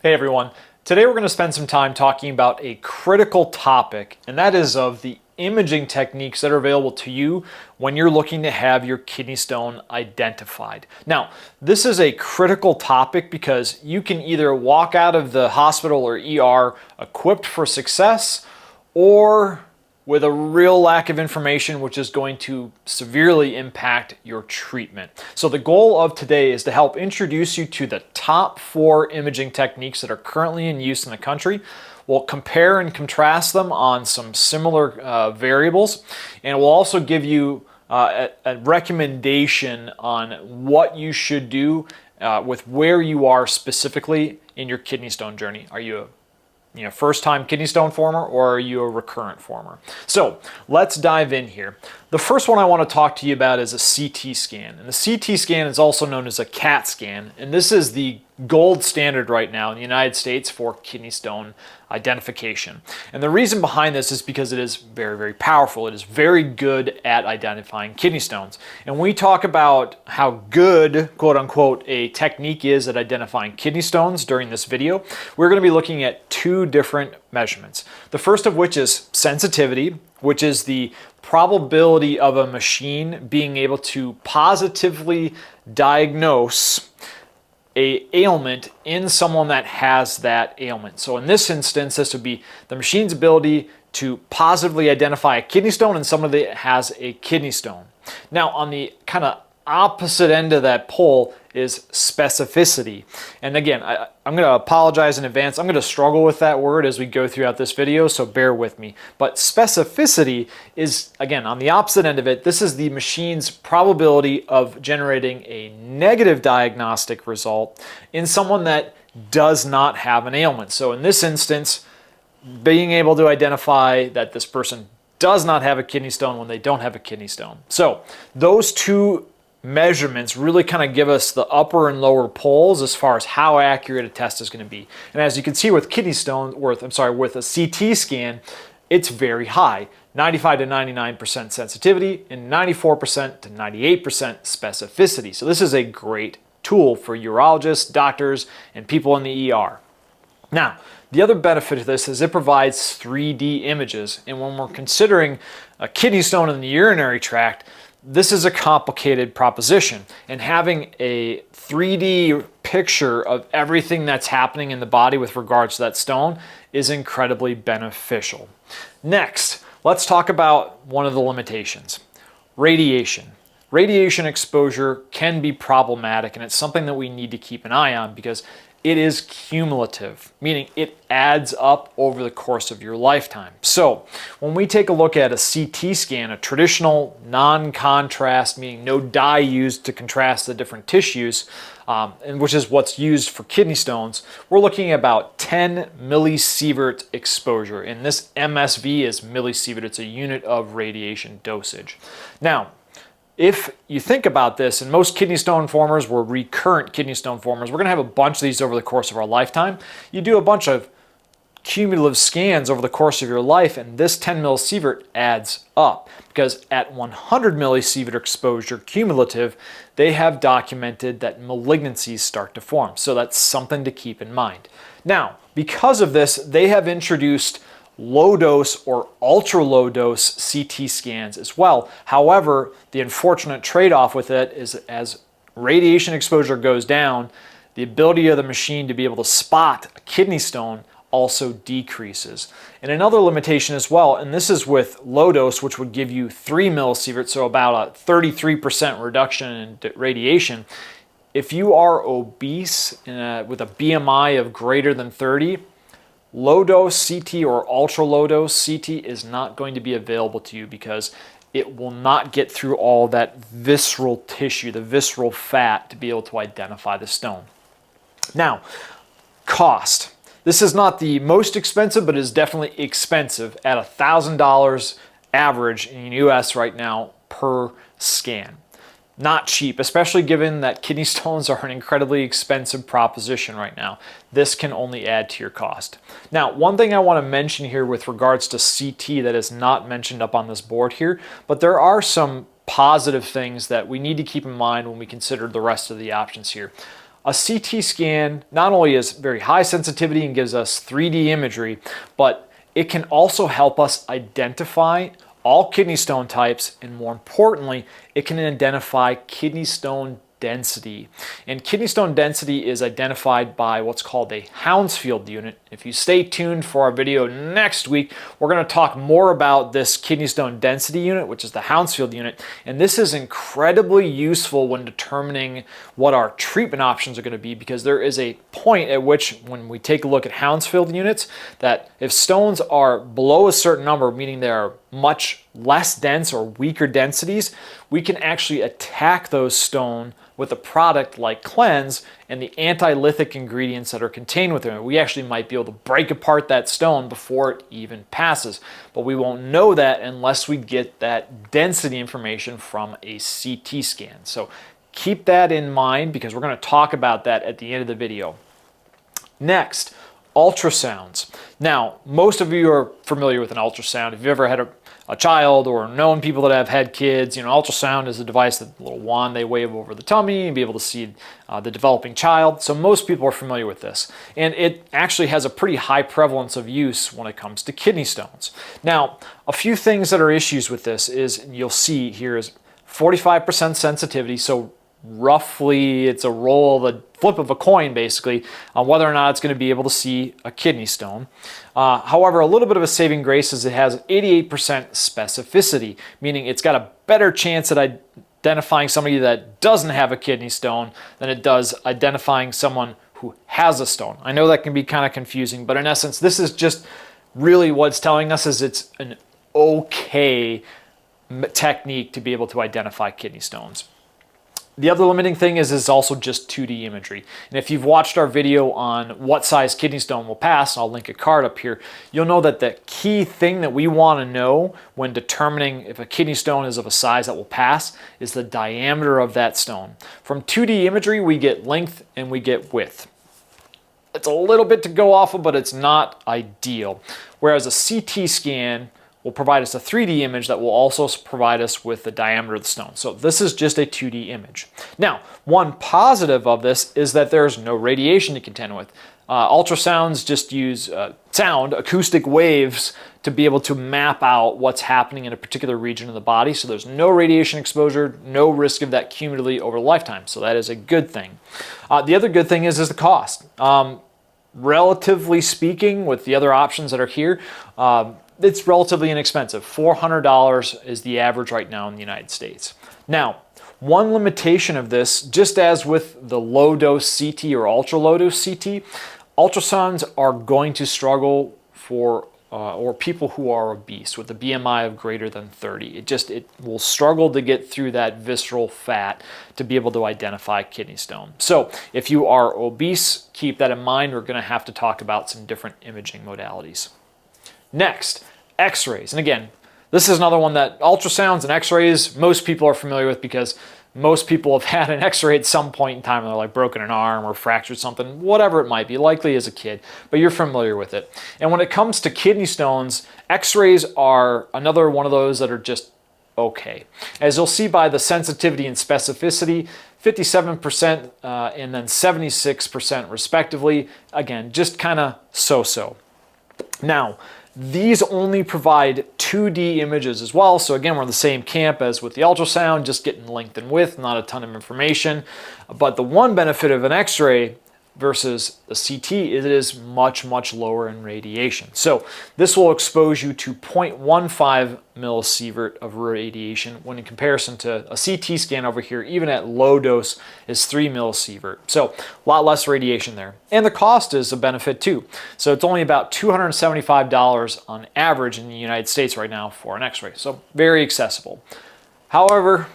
Hey everyone, today we're going to spend some time talking about a critical topic, and that is of the imaging techniques that are available to you when you're looking to have your kidney stone identified. Now, this is a critical topic because you can either walk out of the hospital or ER equipped for success or with a real lack of information, which is going to severely impact your treatment. So the goal of today is to help introduce you to the top 4 imaging techniques that are currently in use in the country. We'll compare and contrast them on some similar variables, and we'll also give you a recommendation on what you should do with where you are specifically in your kidney stone journey. Are you a first-time kidney stone former, or are you a recurrent former? So let's dive in here. The first one I want to talk to you about is a CT scan. And the CT scan is also known as a CAT scan, and this is the gold standard right now in the United States for kidney stone identification. And the reason behind this is because it is very, very powerful. It is very good at identifying kidney stones. And when we talk about how good, quote unquote, a technique is at identifying kidney stones during this video, we're going to be looking at 2 different measurements. The first of which is sensitivity, which is the probability of a machine being able to positively diagnose an ailment in someone that has that ailment. So in this instance, this would be the machine's ability to positively identify a kidney stone in someone that has a kidney stone. Now, on the kind of opposite end of that pole is specificity. And again, I'm going to apologize in advance. I'm going to struggle with that word as we go throughout this video, so bear with me. But specificity is, again, on the opposite end of it, this is the machine's probability of generating a negative diagnostic result in someone that does not have an ailment. So in this instance, being able to identify that this person does not have a kidney stone when they don't have a kidney stone. So those 2 measurements really kind of give us the upper and lower poles as far as how accurate a test is going to be. And as you can see with with a CT scan, it's very high. 95 to 99% sensitivity and 94% to 98% specificity. So this is a great tool for urologists, doctors, and people in the ER. Now, the other benefit of this is it provides 3D images. And when we're considering a kidney stone in the urinary tract, this is a complicated proposition, and having a 3D picture of everything that's happening in the body with regards to that stone is incredibly beneficial. Next, let's talk about one of the limitations: radiation. Radiation exposure can be problematic, and it's something that we need to keep an eye on because it is cumulative, meaning it adds up over the course of your lifetime. So when we take a look at a CT scan, a traditional non-contrast, meaning no dye used to contrast the different tissues, and which is what's used for kidney stones, we're looking at about 10 millisievert exposure. And this MSV is millisievert. It's a unit of radiation dosage. Now, if you think about this, and most kidney stone formers were recurrent kidney stone formers, we're going to have a bunch of these over the course of our lifetime. You do a bunch of cumulative scans over the course of your life, and this 10 millisievert adds up, because at 100 millisievert exposure cumulative, they have documented that malignancies start to form. So that's something to keep in mind. Now, because of this, they have introduced low dose or ultra low dose CT scans as well. However, the unfortunate trade-off with it is as radiation exposure goes down, the ability of the machine to be able to spot a kidney stone also decreases. And another limitation as well, and this is with low dose, which would give you 3 millisievert, so about a 33% reduction in radiation. If you are obese with a BMI of greater than 30, low dose CT or ultra low dose CT is not going to be available to you because it will not get through all that visceral tissue, the visceral fat, to be able to identify the stone. Now, cost. This is not the most expensive, but is definitely expensive at $1,000 average in the US right now per scan. Not cheap, especially given that kidney stones are an incredibly expensive proposition right now. This can only add to your cost. Now, one thing I want to mention here with regards to CT that is not mentioned up on this board here, but there are some positive things that we need to keep in mind when we consider the rest of the options here. a CT scan not only is very high sensitivity and gives us 3D imagery, but it can also help us identify all kidney stone types, and more importantly, it can identify kidney stone density. And kidney stone density is identified by what's called a Hounsfield unit. If you stay tuned for our video next week, we're going to talk more about this kidney stone density unit, which is the Hounsfield unit. And this is incredibly useful when determining what our treatment options are going to be, because there is a point at which, when we take a look at Hounsfield units, that if stones are below a certain number, meaning they are much less dense or weaker densities, we can actually attack those stone with a product like Cleanse and the anti-lithic ingredients that are contained within it. We actually might be able to break apart that stone before it even passes, but we won't know that unless we get that density information from a CT scan. So keep that in mind, because we're going to talk about that at the end of the video. Next, ultrasounds. Now, most of you are familiar with an ultrasound. If you've ever had a child or known people that have had kids, ultrasound is a device, that little wand they wave over the tummy and be able to see the developing child. So most people are familiar with this. And it actually has a pretty high prevalence of use when it comes to kidney stones. Now, a few things that are issues with this is, you'll see here is 45% sensitivity. So roughly it's a flip of a coin basically on whether or not it's going to be able to see a kidney stone. However, a little bit of a saving grace is it has 88% specificity, meaning it's got a better chance at identifying somebody that doesn't have a kidney stone than it does identifying someone who has a stone. I know that can be kind of confusing, but in essence, this is just really what it's telling us is it's an okay technique to be able to identify kidney stones. The other limiting thing is it's also just 2D imagery. And if you've watched our video on what size kidney stone will pass, and I'll link a card up here, you'll know that the key thing that we want to know when determining if a kidney stone is of a size that will pass is the diameter of that stone. From 2D imagery, we get length and we get width. It's a little bit to go off of, but it's not ideal. Whereas a CT scan will provide us a 3D image that will also provide us with the diameter of the stone. So this is just a 2D image. Now, one positive of this is that there's no radiation to contend with. Ultrasounds just use acoustic waves, to be able to map out what's happening in a particular region of the body. So there's no radiation exposure, no risk of that cumulatively over a lifetime. So that is a good thing. The other good thing is the cost. Relatively speaking, with the other options that are here, it's relatively inexpensive. $400 is the average right now in the United States. Now, one limitation of this, just as with the low-dose CT or ultra-low-dose CT, ultrasounds are going to struggle for or people who are obese with a BMI of greater than 30. It will struggle to get through that visceral fat to be able to identify kidney stone. So if you are obese, keep that in mind. We're going to have to talk about some different imaging modalities. Next, x-rays. And again, this is another one that ultrasounds and x-rays most people are familiar with, because most people have had an x-ray at some point in time. They're like broken an arm or fractured something, whatever it might be, likely as a kid, but you're familiar with it. And when it comes to kidney stones, x-rays are another one of those that are just okay. As you'll see by the sensitivity and specificity, 57% and then 76% respectively. Again, just kind of so-so. Now, these only provide 2D images as well. So again, we're in the same camp as with the ultrasound, just getting length and width, not a ton of information. But the one benefit of an X-ray versus the CT is it is much, much lower in radiation. So this will expose you to 0.15 millisievert of radiation, when in comparison to a CT scan over here, even at low dose, is 3 millisievert. So a lot less radiation there. And the cost is a benefit too. So it's only about $275 on average in the United States right now for an X-ray. So very accessible. However,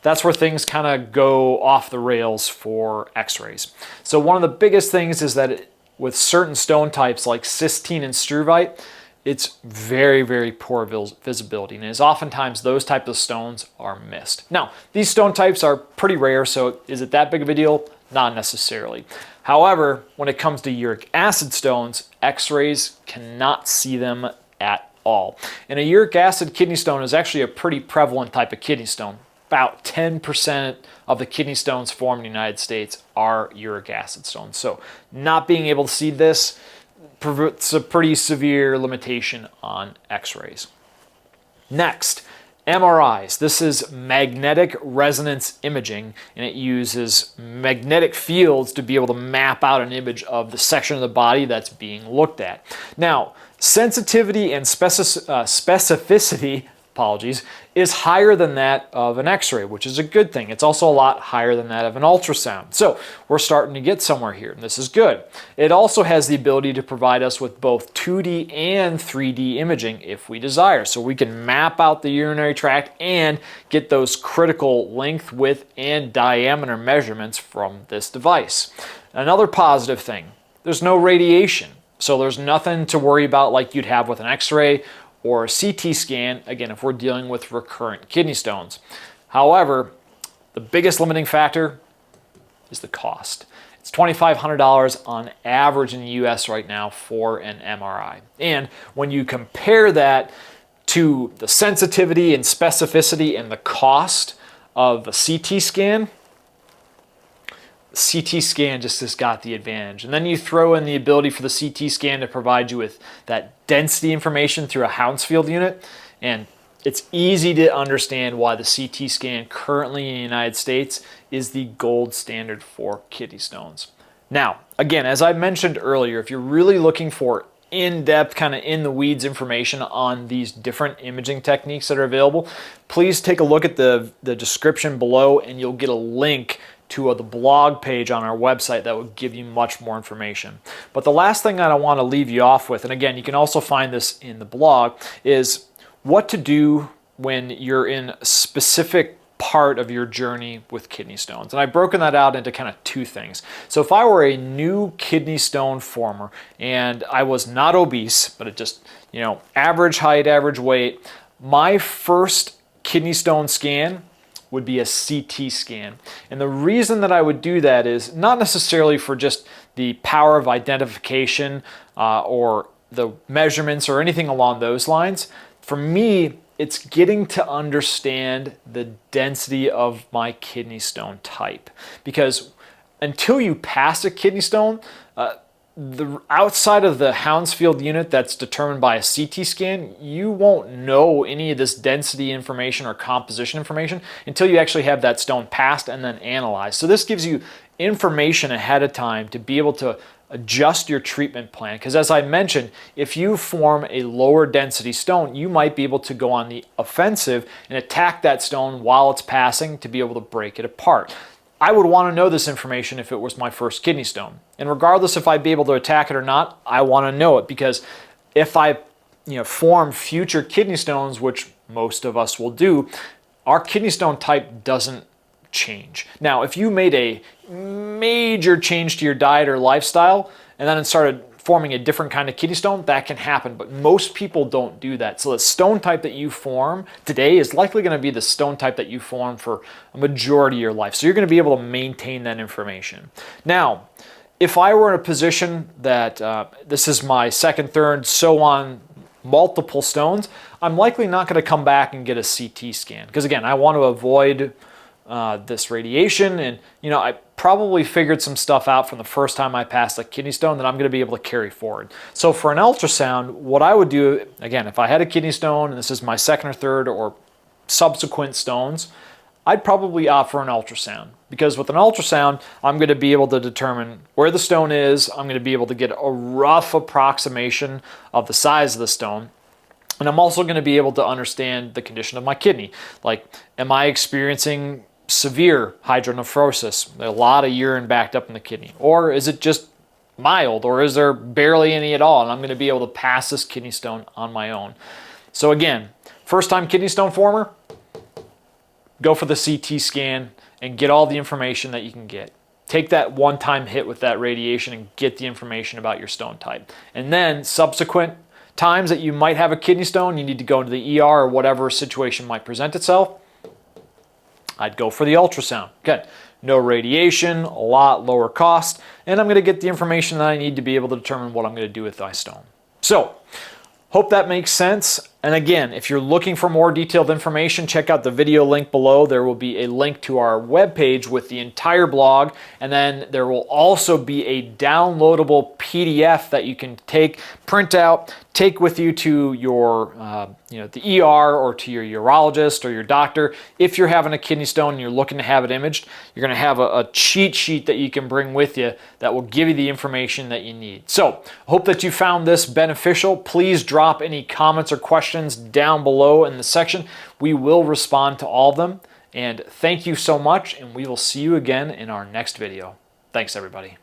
that's where things kind of go off the rails for x-rays. So one of the biggest things is that with certain stone types like cystine and struvite, it's very, very poor visibility, and is oftentimes those types of stones are missed. Now, these stone types are pretty rare, so is it that big of a deal? Not necessarily. However, when it comes to uric acid stones, x-rays cannot see them at all. And a uric acid kidney stone is actually a pretty prevalent type of kidney stone. About 10% of the kidney stones formed in the United States are uric acid stones. So not being able to see this puts a pretty severe limitation on x-rays. Next, MRIs. This is magnetic resonance imaging, and it uses magnetic fields to be able to map out an image of the section of the body that's being looked at. Now, sensitivity and specificity, is higher than that of an x-ray, which is a good thing. It's also a lot higher than that of an ultrasound. So we're starting to get somewhere here, and this is good. It also has the ability to provide us with both 2D and 3D imaging if we desire. So we can map out the urinary tract and get those critical length, width, and diameter measurements from this device. Another positive thing, there's no radiation. So there's nothing to worry about like you'd have with an x-ray or a CT scan, again, if we're dealing with recurrent kidney stones. However, the biggest limiting factor is the cost. It's $2,500 on average in the US right now for an MRI. And when you compare that to the sensitivity and specificity and the cost of a CT scan, CT scan just has got the advantage. And then you throw in the ability for the CT scan to provide you with that density information through a Hounsfield unit, and it's easy to understand why the CT scan currently in the United States is the gold standard for kidney stones. Now, again, as I mentioned earlier, if you're really looking for in-depth, kind of in-the-weeds information on these different imaging techniques that are available, please take a look at the description below, and you'll get a link to the blog page on our website that will give you much more information. But the last thing that I want to leave you off with, and again, you can also find this in the blog, is what to do when you're in a specific part of your journey with kidney stones. And I've broken that out into kind of two things. So if I were a new kidney stone former and I was not obese, but it just, average height, average weight, my first kidney stone scan would be a CT scan. And the reason that I would do that is not necessarily for just the power of identification or the measurements or anything along those lines. For me, it's getting to understand the density of my kidney stone type. Because until you pass a kidney stone, the outside of the Hounsfield unit that's determined by a CT scan, you won't know any of this density information or composition information until you actually have that stone passed and then analyzed. So this gives you information ahead of time to be able to adjust your treatment plan. Because as I mentioned, if you form a lower density stone, you might be able to go on the offensive and attack that stone while it's passing to be able to break it apart. I would want to know this information if it was my first kidney stone. And regardless if I'd be able to attack it or not, I want to know it, because if I form future kidney stones, which most of us will do, our kidney stone type doesn't change. Now, if you made a major change to your diet or lifestyle and then started forming a different kind of kidney stone, that can happen, but most people don't do that. So the stone type that you form today is likely going to be the stone type that you form for a majority of your life. So you're going to be able to maintain that information. Now, if I were in a position that this is my second, third, so on, multiple stones, I'm likely not going to come back and get a CT scan. Because again, I want to avoid this radiation, and I probably figured some stuff out from the first time I passed a kidney stone that I'm going to be able to carry forward. So for an ultrasound, what I would do, again, if I had a kidney stone and this is my second or third or subsequent stones, I'd probably opt for an ultrasound, because with an ultrasound, I'm going to be able to determine where the stone is. I'm going to be able to get a rough approximation of the size of the stone. And I'm also going to be able to understand the condition of my kidney. Like, am I experiencing severe hydronephrosis, a lot of urine backed up in the kidney? Or is it just mild? Or is there barely any at all? And I'm going to be able to pass this kidney stone on my own. So again, first time kidney stone former, go for the CT scan and get all the information that you can get. Take that one-time hit with that radiation and get the information about your stone type. And then subsequent times that you might have a kidney stone, you need to go into the ER or whatever situation might present itself, I'd go for the ultrasound. Again, no radiation, a lot lower cost, and I'm going to get the information that I need to be able to determine what I'm going to do with my stone. So, hope that makes sense. And again, if you're looking for more detailed information, check out the video link below. There will be a link to our webpage with the entire blog, and then there will also be a downloadable PDF that you can print out, take with you to your, the ER or to your urologist or your doctor. If you're having a kidney stone and you're looking to have it imaged, you're going to have a cheat sheet that you can bring with you that will give you the information that you need. So, I hope that you found this beneficial. Please drop any comments or questions down below in the section. We will respond to all of them. And thank you so much, and we will see you again in our next video. Thanks, everybody.